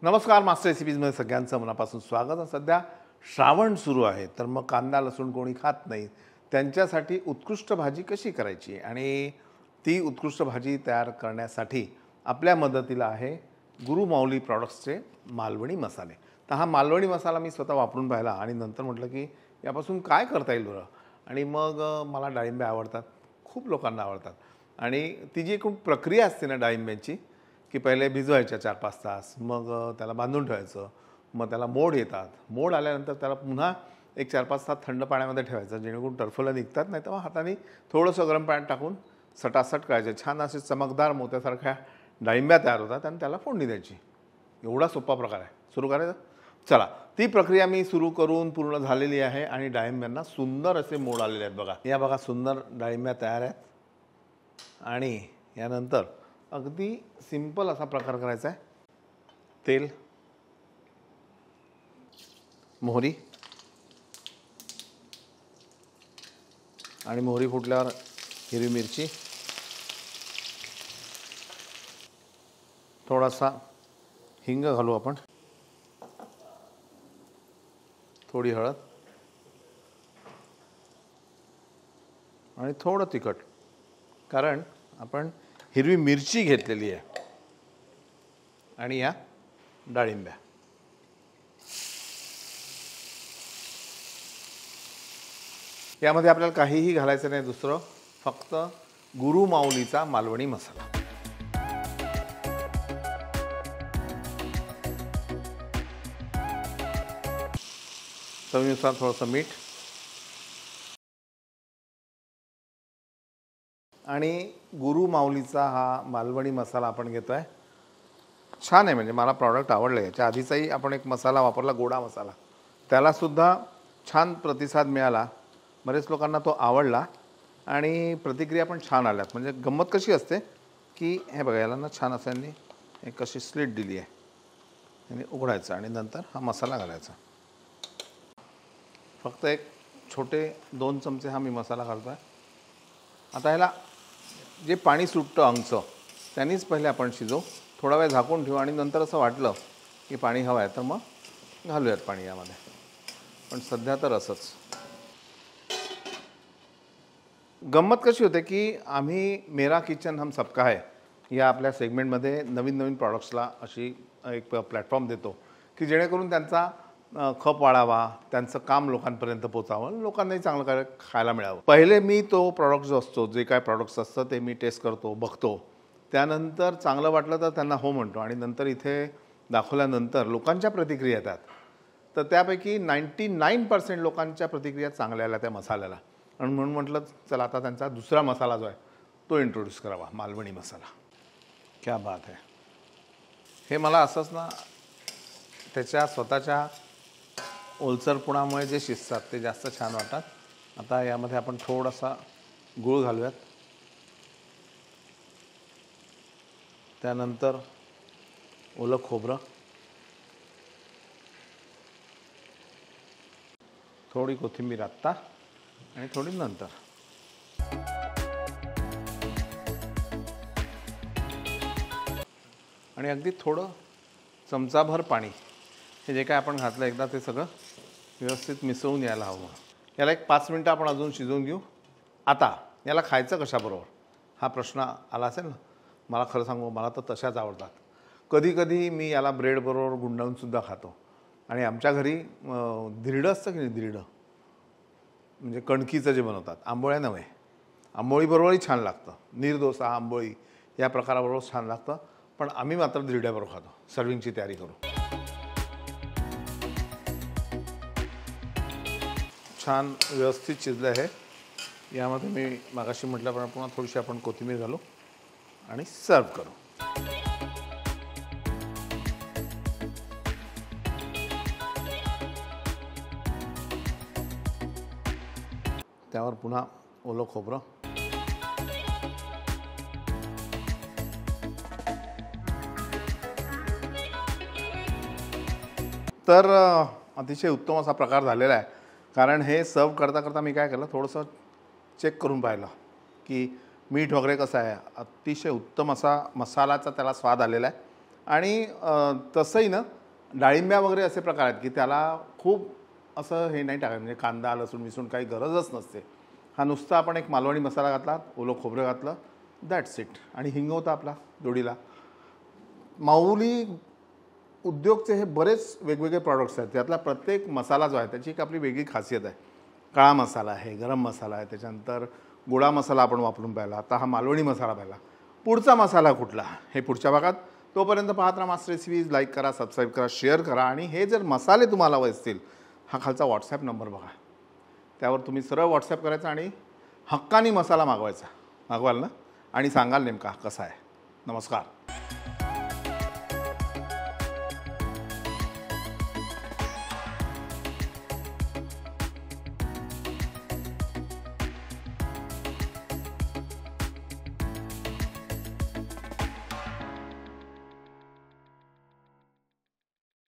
नमस्कार मास्टर रेसिपीजमध्ये सगळ्यांचं मनापासून स्वागत. सध्या श्रावण सुरू आहे, तर मग कांदा लसूण कोणी खात नाही, त्यांच्यासाठी उत्कृष्ट भाजी कशी करायची आणि ती उत्कृष्ट भाजी तयार करण्यासाठी आपल्या मदतीला आहे गुरुमाऊली प्रॉडक्ट्सचे मालवणी मसाले. तर हा मालवणी मसाला मी स्वतः वापरून पाहिला आणि नंतर म्हटलं की यापासून काय करता येईल बरं. आणि मग मला डाळिंबे आवडतात, खूप लोकांना आवडतात. आणि ती जी खूप प्रक्रिया असते ना डाळिंब्यांची, की पहिले भिजवायच्या 4-5 तास, मग त्याला बांधून ठेवायचं, मग त्याला मोड येतात. मोड आल्यानंतर त्याला पुन्हा एक 4-5 तास थंड पाण्यामध्ये ठेवायचं, जेणेकरून टरफलं निघतात. नाही तर मग हाताने थोडंसं गरम पाण्यात टाकून सटासट करायचे. छान असे चमकदार मोत्यासारख्या डाळिंब्या तयार होतात आणि त्याला फोडणी द्यायची. एवढा सोपा प्रकार आहे. सुरू करायचं. चला, ती प्रक्रिया मी सुरू करून पूर्ण झालेली आहे आणि डाळिंब्यांना सुंदर असे मोड आलेले आहेत. बघा, या बघा, सुंदर डाळिंब्या तयार आहेत. आणि यानंतर अगदी सिंपल असा प्रकार करायचा आहे. तेल, मोहरी, आणि मोहरी फुटल्यावर हिरवी मिरची, थोडासा हिंग घालू आपण, थोडी हळद आणि थोडं तिखट, कारण आपण हिरवी मिरची घेतलेली आहे. आणि या डाळिंब्या, यामध्ये आपल्याला काहीही घालायचं नाही दुसरं, फक्त गुरुमाऊलीचा मालवणी मसाला. चवीनुसार थोडंसं मीठ आणि गुरुमाऊलीचा हा मालवणी मसाला आपण घेतो आहे. छान आहे, म्हणजे मला प्रॉडक्ट आवडलं. याच्या आधीचाही आपण एक मसाला वापरला, गोडा मसाला, त्यालासुद्धा छान प्रतिसाद मिळाला. बरेच लोकांना तो आवडला आणि प्रतिक्रिया पण छान आल्यात. म्हणजे गंमत कशी असते की हे बघा, याला ना छान असं एक अशी स्लिट दिली आहे, आणि उघडायचं आणि नंतर हा मसाला घालायचा. फक्त एक छोटे 2 चमचे हा मी मसाला घालतो आहे. आता ह्याला जे पाणी सुटतं अंगचं, त्यांनीच पहिले आपण शिजवू. थोडा वेळ झाकून ठेवू आणि नंतर असं वाटलं की पाणी हवं आहे तर मग घालूयात पाणी यामध्ये. पण सध्या तर असंच. गंमत कशी होते की आम्ही मेरा किचन हम सबका है या आपल्या सेगमेंटमध्ये नवीन नवीन प्रॉडक्ट्सला अशी एक प्लॅटफॉर्म देतो की जेणेकरून त्यांचा खप वाढावा, त्यांचं काम लोकांपर्यंत पोचावं, लोकांनाही चांगलं काय खायला मिळावं. पहिले मी तो प्रॉडक्ट जो असतो, जे काय प्रॉडक्ट्स असतं ते मी टेस्ट करतो, बघतो. त्यानंतर चांगलं वाटलं तर त्यांना हो म्हणतो आणि नंतर इथे दाखवल्यानंतर लोकांच्या प्रतिक्रिया येतात. तर त्यापैकी 99% लोकांच्या प्रतिक्रिया चांगल्या आल्या त्या मसाल्याला. आणि म्हणून म्हटलं चला आता त्यांचा दुसरा मसाला जो आहे तो इंट्रोड्यूस करावा, मालवणी मसाला. क्या बात आहे. हे मला असंच ना त्याच्या स्वतःच्या ओलसरपणामुळे जे शिजतात ते जास्त छान वाटतात. आता यामध्ये आपण थोडासा गूळ घालूयात, त्यानंतर ओलं खोबरं, थोडी कोथिंबीर आत्ता आणि थोडी नंतर, आणि अगदी थोडं चमचाभर पाणी. हे जे काय आपण घातलं एकदा ते सगळं व्यवस्थित मिसळून यायला हवं. याला एक 5 मिनटं आपण अजून शिजवून घेऊ. आता याला खायचं कशाबरोबर हा प्रश्न आला असेल ना. मला खरं सांगू, मला तर तशाच आवडतात. कधी कधी मी याला ब्रेडबरोबर गुंडाळूनसुद्धा खातो. आणि आमच्या घरी धिरडं असतं की नाही, धिरडं म्हणजे कणकीचं जे बनवतात, आंबोळ्या नव्हे, आंबोळीबरोबरही छान लागतं. नीरडोसा, आंबोळी या प्रकाराबरोबर छान लागतं. पण आम्ही मात्र धिरड्याबरोबर खातो. सर्विंगची तयारी करू. छान व्यवस्थित शिजलं आहे. यामध्ये मी मागाशी म्हटल्याप्रमाणे पुन्हा थोडीशी आपण कोथिंबीर घालू आणि सर्व करू. त्यावर पुन्हा ओलं खोबरं, तर अतिशय उत्तम असा प्रकार झालेला आहे. कारण हे सर्व करता करता मी काय केलं, थोडंसं चेक करून पाहिलं की मीठ वगैरे कसं आहे. अतिशय उत्तम असा मसाल्याचा त्याला स्वाद आलेला आहे आणि तसंही ना डाळिंब्या वगैरे असे प्रकार आहेत की त्याला खूप असं हे नाही टाकायचं, म्हणजे कांदा लसूण मिसून काही गरजच नसते. हा नुसता आपण एक मालवणी मसाला घातला, ओलं खोबरं घातलं, दॅट्स इट. आणि हिंग होता आपला जोडीला. माऊली उद्योगचे हे बरेच वेगवेगळे प्रॉडक्ट्स आहेत. त्यातला प्रत्येक मसाला जो आहे त्याची एक आपली वेगळी खासियत आहे. काळा मसाला आहे, गरम मसाला आहे, त्याच्यानंतर गोडा मसाला आपण वापरून पाहिला, आता हा मालवणी मसाला पाहिला. पुढचा मसाला कुठला हे पुढच्या भागात. तोपर्यंत पाहत राहा मास्टर रेसिपीज. लाईक करा, सबस्क्राईब करा, शेअर करा. आणि हे जर मसाले तुम्हाला हवे असतील, हा खालचा व्हॉट्सॲप नंबर बघा, त्यावर तुम्ही सरळ व्हॉट्सॲप करायचा आणि हक्कानी मसाला मागवायचा. मागवाल ना, आणि सांगाल नेमका कसा आहे. नमस्कार.